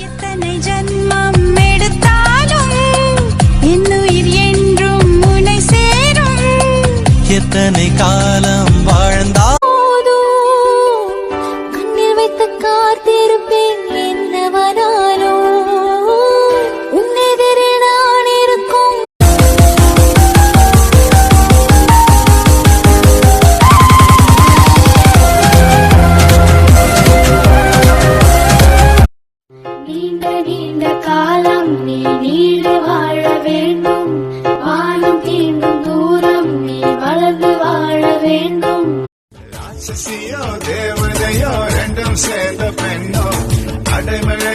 எத்தனை ஜன்மம் எடுத்தாலும் என்னுயிர் என்றும் உன்னை சேரும். எத்தனை காலம் வாழ்ந்தா கண்ணில் வைத்து காத்திருப்பேன் என்னவனாலோ உன்னெதிரே நான் இருக்கும். நீண்ட நீண்ட காலம் நீ நீடு வாழ வேண்டும். வானம் தீண்டும் தூரம் நீ வளர்ந்து வாழ வேண்டும். ராட்சசியோ தேவதையோ ரெண்டும் சேர்ந்த பெண்ணோ அடைமழை